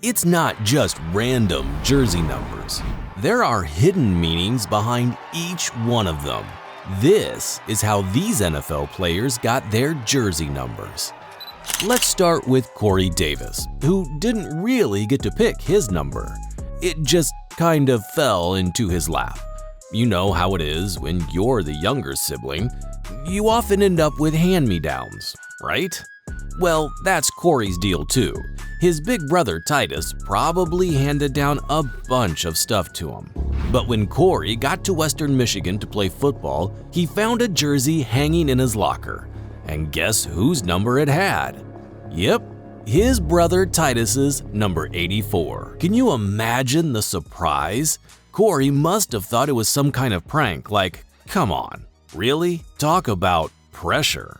It's not just random jersey numbers. There are hidden meanings behind each one of them. This is how these NFL players got their jersey numbers. Let's start with Corey Davis, who didn't really get to pick his number. It just kind of fell into his lap. You know how it is when you're the younger sibling. You often end up with hand-me-downs, right? Well, that's Corey's deal too. His big brother Titus probably handed down a bunch of stuff to him. But when Corey got to Western Michigan to play football, he found a jersey hanging in his locker. And guess whose number it had? Yep, his brother Titus's number 84. Can you imagine the surprise? Corey must have thought it was some kind of prank, like, come on, really? Talk about pressure.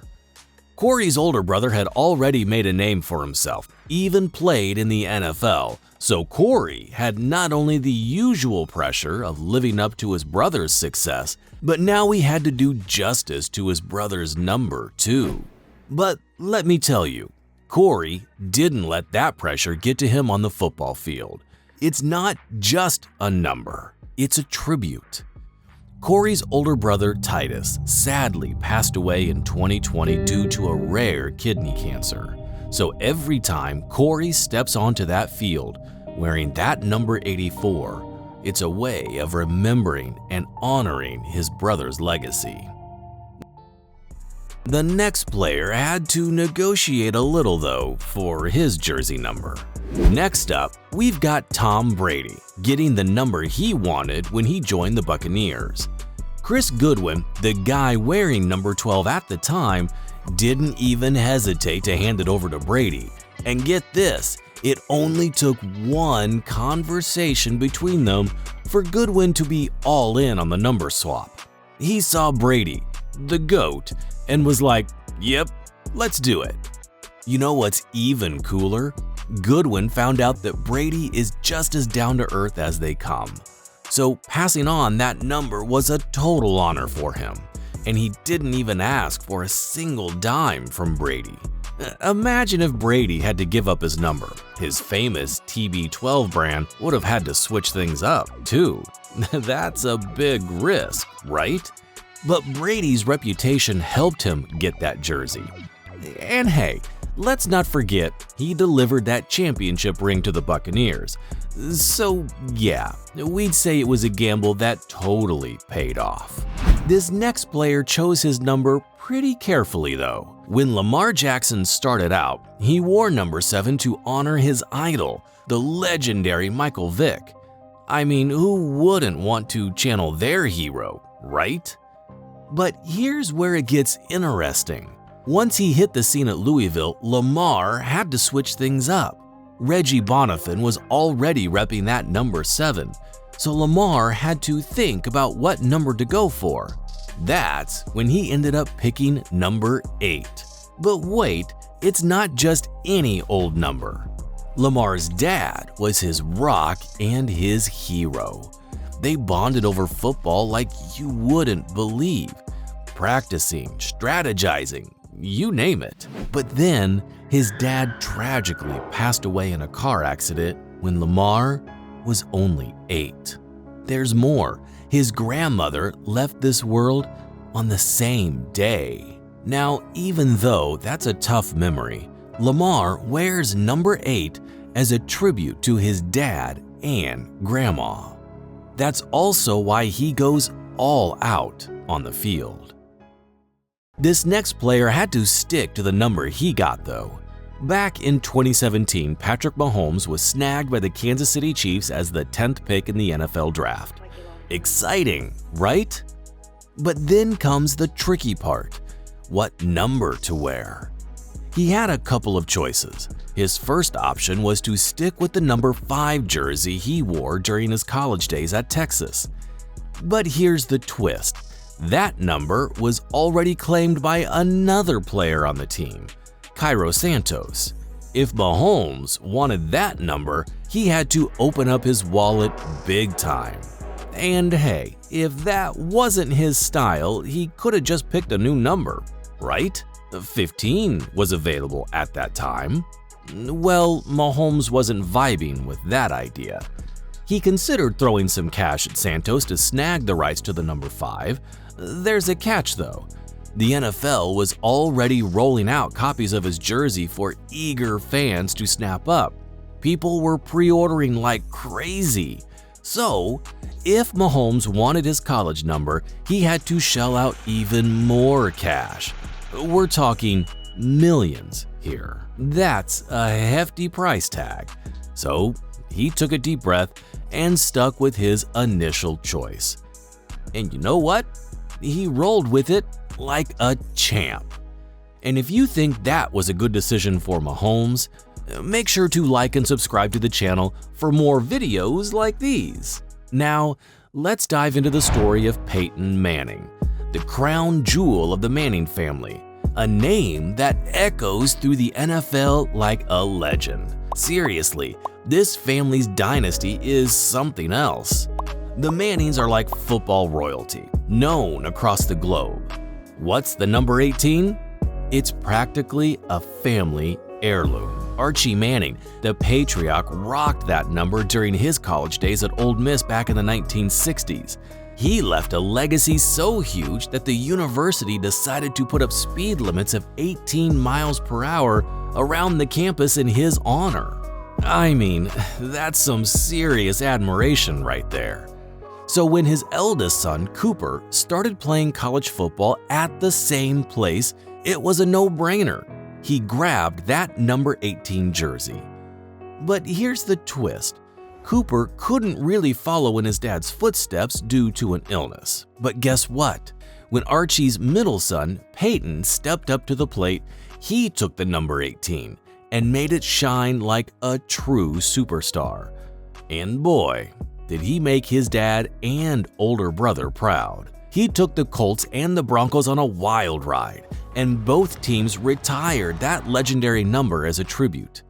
Corey's older brother had already made a name for himself, even played in the NFL, so Corey had not only the usual pressure of living up to his brother's success, but now he had to do justice to his brother's number too. But let me tell you, Corey didn't let that pressure get to him on the football field. It's not just a number, it's a tribute. Corey's older brother Titus sadly passed away in 2020 due to a rare kidney cancer. So every time Corey steps onto that field wearing that number 84, it's a way of remembering and honoring his brother's legacy. The next player had to negotiate a little though for his jersey number. Next up, we've got Tom Brady, getting the number he wanted when he joined the Buccaneers. Chris Goodwin, the guy wearing number 12 at the time, didn't even hesitate to hand it over to Brady. And get this, it only took one conversation between them for Goodwin to be all in on the number swap. He saw Brady, the GOAT, and was like, yep, let's do it. You know what's even cooler? Goodwin found out that Brady is just as down to earth as they come. So passing on that number was a total honor for him, and he didn't even ask for a single dime from Brady. Imagine if Brady had to give up his number. His famous TB12 brand would have had to switch things up too. That's a big risk, right? But Brady's reputation helped him get that jersey. And hey, let's not forget he delivered that championship ring to the Buccaneers. So yeah, we'd say it was a gamble that totally paid off. This next player chose his number pretty carefully though. When Lamar Jackson started out, he wore number 7 to honor his idol, the legendary Michael Vick. I mean, who wouldn't want to channel their hero, right? But here's where it gets interesting. Once he hit the scene at Louisville, Lamar had to switch things up. Reggie Bonifant was already repping that number 7, so Lamar had to think about what number to go for. That's when he ended up picking number 8. But wait, it's not just any old number. Lamar's dad was his rock and his hero. They bonded over football like you wouldn't believe. Practicing, strategizing, you name it. But then his dad tragically passed away in a car accident when Lamar was only 8. There's more. His grandmother left this world on the same day. Now, even though that's a tough memory, Lamar wears number 8 as a tribute to his dad and grandma. That's also why he goes all out on the field. This next player had to stick to the number he got though. Back in 2017, Patrick Mahomes was snagged by the Kansas City Chiefs as the 10th pick in the NFL draft. Exciting, right? But then comes the tricky part. What number to wear? He had a couple of choices. His first option was to stick with the number 5 jersey he wore during his college days at Texas. But here's the twist. That number was already claimed by another player on the team, Cairo Santos. If Mahomes wanted that number, he had to open up his wallet big time. And hey, if that wasn't his style, he could have just picked a new number, right? 15 was available at that time. Well, Mahomes wasn't vibing with that idea. He considered throwing some cash at Santos to snag the rights to the number 5. There's a catch though. The NFL was already rolling out copies of his jersey for eager fans to snap up. People were pre-ordering like crazy. So, if Mahomes wanted his college number, he had to shell out even more cash. We're talking millions here. That's a hefty price tag. So, he took a deep breath and stuck with his initial choice. And you know what? He rolled with it like a champ. And if you think that was a good decision for Mahomes, make sure to like and subscribe to the channel for more videos like these. Now, let's dive into the story of Peyton Manning, the crown jewel of the Manning family, a name that echoes through the NFL like a legend. Seriously, this family's dynasty is something else. The Mannings are like football royalty, known across the globe. What's the number 18? It's practically a family heirloom. Archie Manning, the patriarch, rocked that number during his college days at Ole Miss back in the 1960s. He left a legacy so huge that the university decided to put up speed limits of 18 miles per hour around the campus in his honor. I mean, that's some serious admiration right there. So when his eldest son, Cooper, started playing college football at the same place, it was a no-brainer. He grabbed that number 18 jersey. But here's the twist. Cooper couldn't really follow in his dad's footsteps due to an illness. But guess what? When Archie's middle son, Peyton, stepped up to the plate, he took the number 18 and made it shine like a true superstar. And boy, did he make his dad and older brother proud. He took the Colts and the Broncos on a wild ride, and both teams retired that legendary number as a tribute.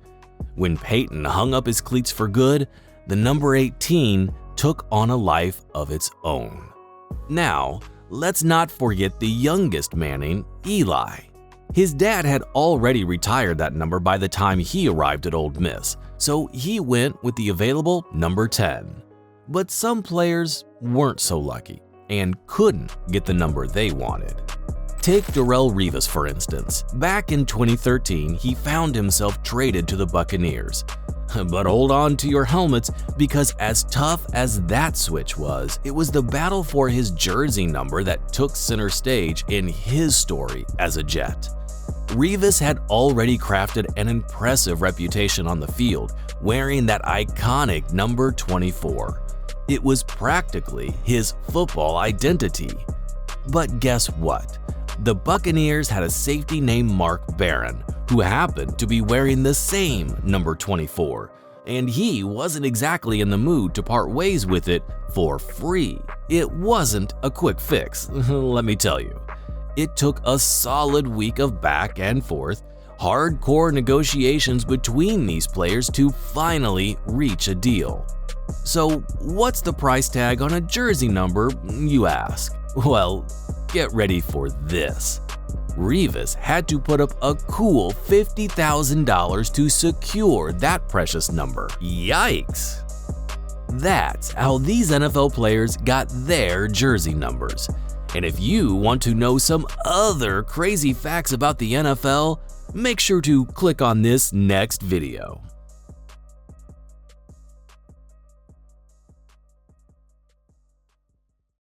When Peyton hung up his cleats for good, the number 18 took on a life of its own. Now, let's not forget the youngest Manning, Eli. His dad had already retired that number by the time he arrived at Ole Miss, so he went with the available number 10. But some players weren't so lucky and couldn't get the number they wanted. Take Darrelle Revis, for instance. Back in 2013, he found himself traded to the Buccaneers. But hold on to your helmets, because as tough as that switch was, it was the battle for his jersey number that took center stage in his story as a Jet. Revis had already crafted an impressive reputation on the field, wearing that iconic number 24. It was practically his football identity. But guess what? The Buccaneers had a safety named Mark Barron, who happened to be wearing the same number 24, and he wasn't exactly in the mood to part ways with it for free. It wasn't a quick fix, let me tell you. It took a solid week of back and forth, hardcore negotiations between these players to finally reach a deal. So what's the price tag on a jersey number, you ask? Well, get ready for this. Revis had to put up a cool $50,000 to secure that precious number. Yikes! That's how these NFL players got their jersey numbers. And if you want to know some other crazy facts about the NFL, make sure to click on this next video.